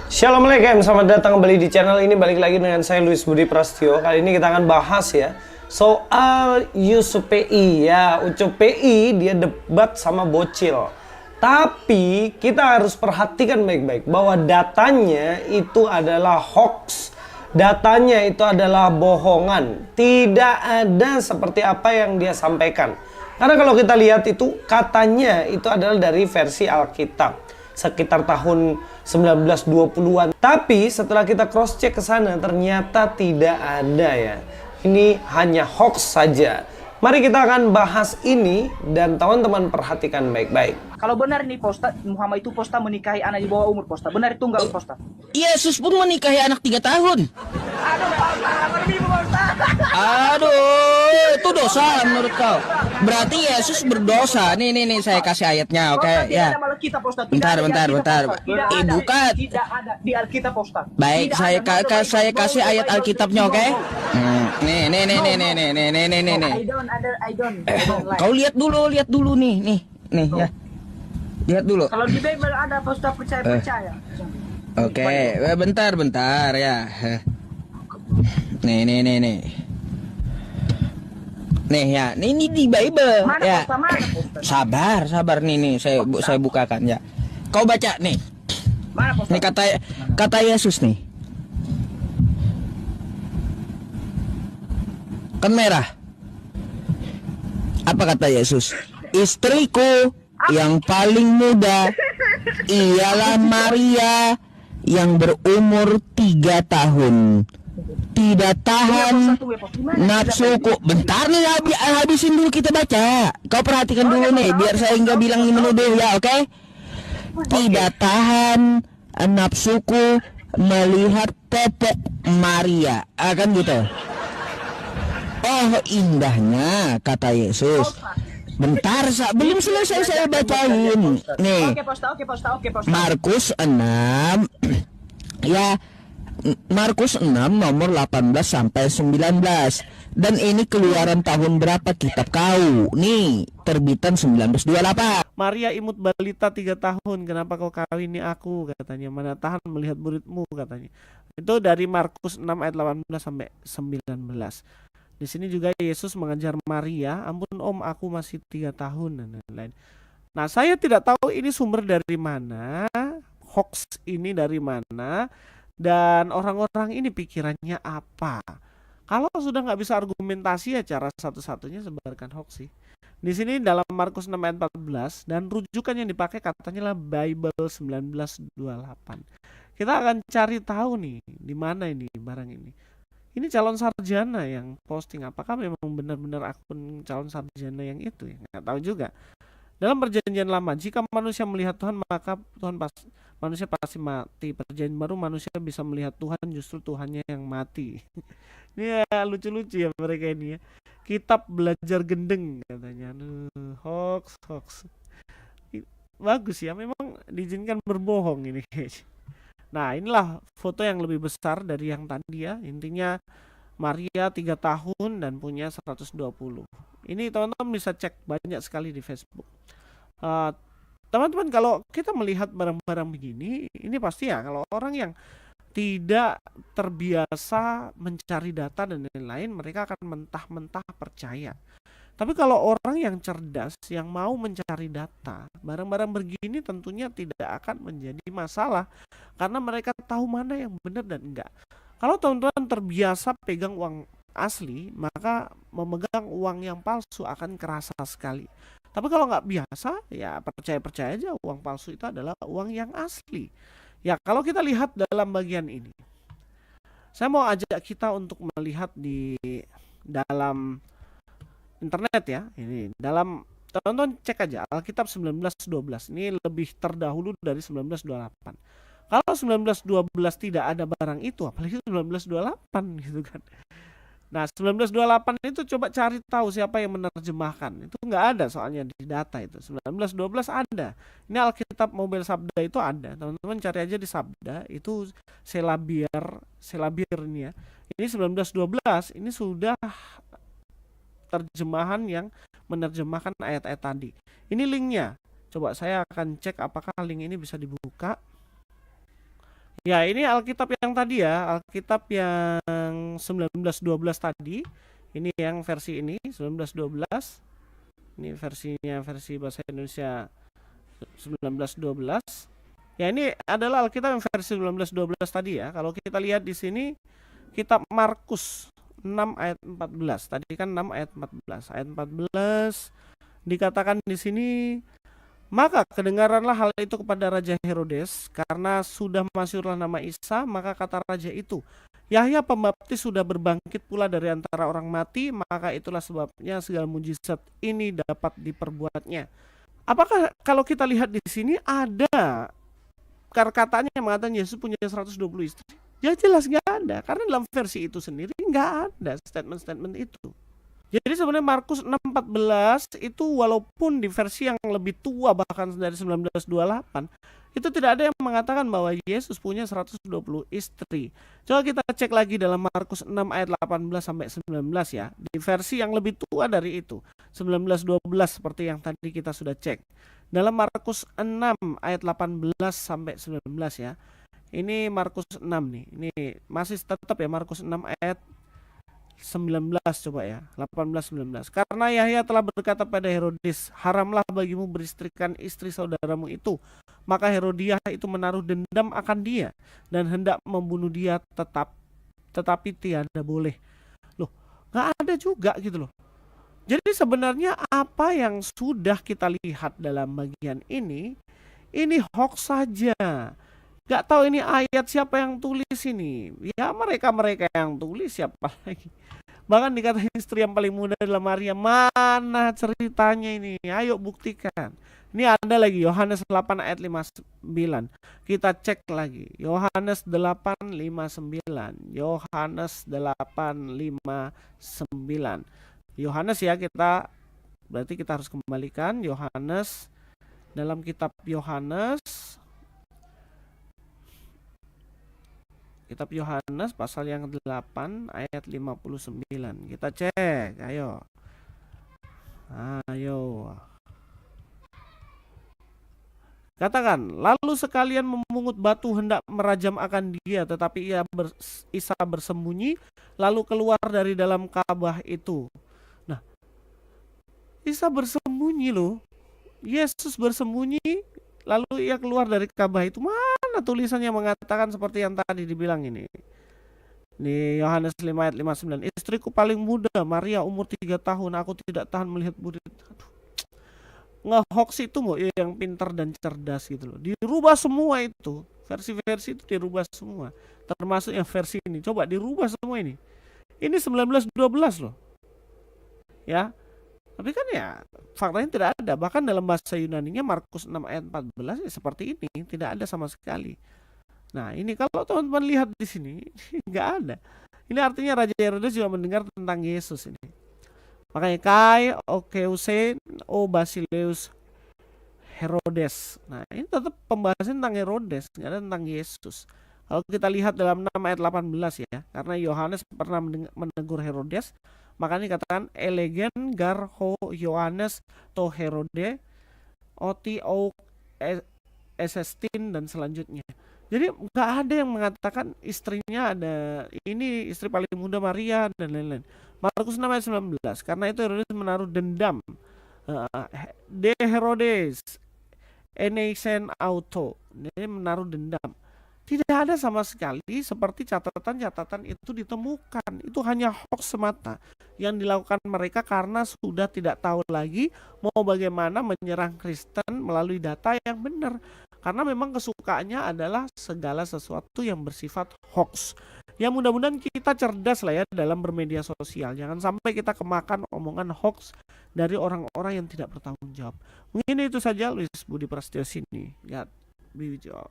Assalamualaikum, selamat datang kembali di channel ini. Balik lagi dengan saya Luis Budi Prasetyo. Kali ini kita akan bahas ya soal Yusuf PI ya. Ucup PI dia debat sama bocil. Tapi kita harus perhatikan baik-baik bahwa datanya itu adalah hoax. Datanya itu adalah bohongan. Tidak ada seperti apa yang dia sampaikan. Karena kalau kita lihat itu katanya itu adalah dari versi Alkitab sekitar tahun 1920-an. Tapi setelah kita cross check ke sana ternyata tidak ada ya. Ini hanya hoax saja. Mari kita akan bahas ini dan teman-teman perhatikan baik-baik. Kalau benar nih Posta, Muhammad itu Posta menikahi anak di bawah umur Posta. Benar itu enggak Posta? Yesus pun menikahi anak 3 tahun. Aduh Posta, lebih Posta. Aduh, itu dosa menurut kau. Berarti Yesus berdosa. Nih, saya kasih ayatnya, oke? Posta, Ya. tidak ada Alkitab Posta. Bentar. Tidak ada, Bukan. Tidak ada di Alkitab Posta. Baik, Tidak saya ada. kasih ayat Alkitabnya, oke? Nih. I don't like. Kau lihat dulu nih, ya. Lihat dulu. Kalau di Bible ada Posta percaya. Oke, bentar ya. Nih. Nih ya, ini di Bible Mana ya. Posta? Mana Posta? Sabar nih, saya bukakan ya. Kau baca nih. Mana Posta? Ini kata Yesus nih. Kan merah. Apa kata Yesus? Istriku yang paling muda ialah Maria yang berumur 3 tahun. Tidak tahan nafsuku. Bentar nih, habisin dulu kita baca. Kau perhatikan dulu nih, biar saya nggak bilang ini menuduh ya, oke? Tidak tahan nafsuku melihat popok Maria, kan gitu. Oh indahnya kata Yesus. Bentar, belum selesai saya bacain. Nih, Oke Posta. Markus 6 ya. Markus 6 nomor 18 sampai 19. Dan ini keluaran tahun berapa kitab kau? Nih, terbitan 1928. Maria imut balita 3 tahun, kenapa kau kawini aku, katanya. Mana tahan melihat muridmu, katanya. Itu dari Markus 6 ayat 18 sampai 19. Di sini juga Yesus mengajar Maria, ampun om, aku masih 3 tahun dan lain-lain. Nah, saya tidak tahu ini sumber dari mana, hoax ini dari mana, dan orang-orang ini pikirannya apa. Kalau sudah nggak bisa argumentasi ya cara satu-satunya sebarkan hoax sih. Di sini dalam Markus 6 ayat 14 dan rujukan yang dipakai katanya lah Bible 1928. Kita akan cari tahu nih di mana ini barang ini. Ini calon sarjana yang posting, apakah memang benar-benar akun calon sarjana yang itu ya? Nggak tahu juga. Dalam perjanjian lama, jika manusia melihat Tuhan maka manusia pasti mati. Perjanjian baru manusia bisa melihat Tuhan, justru Tuhannya yang mati. Ini ya lucu-lucu ya mereka ini ya. Kitab belajar gendeng katanya. Hoax. Bagus ya, memang diizinkan berbohong ini. Nah, inilah foto yang lebih besar dari yang tadi ya. Intinya Maria 3 tahun dan punya 120. Ini teman-teman bisa cek banyak sekali di Facebook. Teman-teman, kalau kita melihat barang-barang begini, ini pasti ya kalau orang yang tidak terbiasa mencari data dan lain-lain, mereka akan mentah-mentah percaya. Tapi kalau orang yang cerdas, yang mau mencari data, barang-barang begini tentunya tidak akan menjadi masalah karena mereka tahu mana yang benar dan enggak. Kalau teman-teman terbiasa pegang uang asli, maka memegang uang yang palsu akan kerasa sekali. Tapi kalau nggak biasa, ya percaya-percaya aja uang palsu itu adalah uang yang asli. Ya, kalau kita lihat dalam bagian ini, saya mau ajak kita untuk melihat di dalam internet ya. Ini dalam, teman-teman cek aja Alkitab 1912. Ini lebih terdahulu dari 1928. Kalau 1912 tidak ada barang itu, apalagi 1928 gitu kan. Nah, 1928 itu coba cari tahu siapa yang menerjemahkan. Itu nggak ada soalnya di data itu. 1912 ada. Ini Alkitab Mobile Sabda itu ada. Teman-teman cari aja di Sabda, itu Selabir ini ya. Ini 1912, ini sudah terjemahan yang menerjemahkan ayat-ayat tadi. Ini linknya. Coba saya akan cek apakah link ini bisa dibuka. Ya, ini Alkitab yang tadi ya, Alkitab yang 1912 tadi. Ini yang versi ini 1912. Ini versinya versi bahasa Indonesia 1912. Ya, ini adalah Alkitab yang versi 1912 tadi ya. Kalau kita lihat di sini kitab Markus 6 ayat 14. Tadi kan 6 ayat 14. Ayat 14 dikatakan di sini, maka kedengaranlah hal itu kepada Raja Herodes, karena sudah masyhurlah nama Isa, maka kata raja itu, Yahya Pembaptis sudah berbangkit pula dari antara orang mati, maka itulah sebabnya segala mujizat ini dapat diperbuatnya. Apakah kalau kita lihat di sini ada katanya yang mengatakan Yesus punya 120 istri? Ya jelas nggak ada, karena dalam versi itu sendiri nggak ada statement-statement itu. Jadi sebenarnya Markus 6:14 itu walaupun di versi yang lebih tua bahkan dari 1928 itu tidak ada yang mengatakan bahwa Yesus punya 120 istri. Coba kita cek lagi dalam Markus 6 ayat 18 sampai 19 ya. Di versi yang lebih tua dari itu, 1912 seperti yang tadi kita sudah cek. Dalam Markus 6 ayat 18 sampai 19 ya. Ini Markus 6 nih. Ini masih tetap ya Markus 6 ayat 19 coba ya, 18-19. Karena Yahya telah berkata pada Herodes, haramlah bagimu beristrikan istri saudaramu itu. Maka Herodiah itu menaruh dendam akan dia dan hendak membunuh dia tetapi tiada boleh. Loh, nggak ada juga gitu loh. Jadi sebenarnya apa yang sudah kita lihat dalam bagian ini hoax saja. Gak tahu ini ayat siapa yang tulis ini. Ya mereka yang tulis, siapa lagi. Bahkan dikata istri yang paling muda adalah Maria. Mana ceritanya ini? Ayo buktikan. Ini ada lagi Yohanes 8 ayat 59. Kita cek lagi. Yohanes 8:59. Yohanes 8:59. Yohanes ya, berarti kita harus kembalikan Yohanes dalam kitab Yohanes. Kitab Yohanes pasal yang 8 ayat 59. Kita cek, ayo. Katakan, lalu sekalian memungut batu hendak merajam akan dia, tetapi Isa bersembunyi, lalu keluar dari dalam kabah itu. Nah, Isa bersembunyi loh. Yesus bersembunyi, lalu ia keluar dari kabah itu. Mana tulisannya mengatakan seperti yang tadi dibilang ini? Di Yohanes 5 ayat 59. Istriku paling muda, Maria umur 3 tahun, aku tidak tahan melihat murid. Nge-hoax itu mau yang pintar dan cerdas gitu loh. Dirubah semua itu. Versi-versi itu dirubah semua. Termasuk yang versi ini. Coba dirubah semua ini. Ini 1912 loh. Ya. Tapi kan ya faktanya tidak ada. Bahkan dalam bahasa Yunaninya Markus 6 ayat 14 ya seperti ini, tidak ada sama sekali. Nah, ini kalau teman-teman lihat di sini nggak ada. Ini artinya Raja Herodes juga mendengar tentang Yesus ini. Makanya Kai Okeusen O Basileus Herodes. Nah, ini tetap pembahasan tentang Herodes, nggak ada tentang Yesus. Kalau kita lihat dalam 6 ayat 18 ya, karena Yohanes pernah menegur Herodes, makanya dikatakan elegen gar ho Yohanes to Herode oti o esestin dan selanjutnya. Jadi nggak ada yang mengatakan istrinya ada ini istri paling muda Maria dan lain-lain. Markus 6 ayat 19. Karena itu Herodes menaruh dendam. De Herodes eneisen auto. Dia menaruh dendam. Tidak ada sama sekali seperti catatan-catatan itu ditemukan. Itu hanya hoax semata yang dilakukan mereka karena sudah tidak tahu lagi mau bagaimana menyerang Kristen melalui data yang benar. Karena memang kesukaannya adalah segala sesuatu yang bersifat hoax. Ya mudah-mudahan kita cerdas lah ya dalam bermedia sosial. Jangan sampai kita kemakan omongan hoax dari orang-orang yang tidak bertanggung jawab. Mungkin itu saja, Luis Budi Prasetyo sini. God be with you all.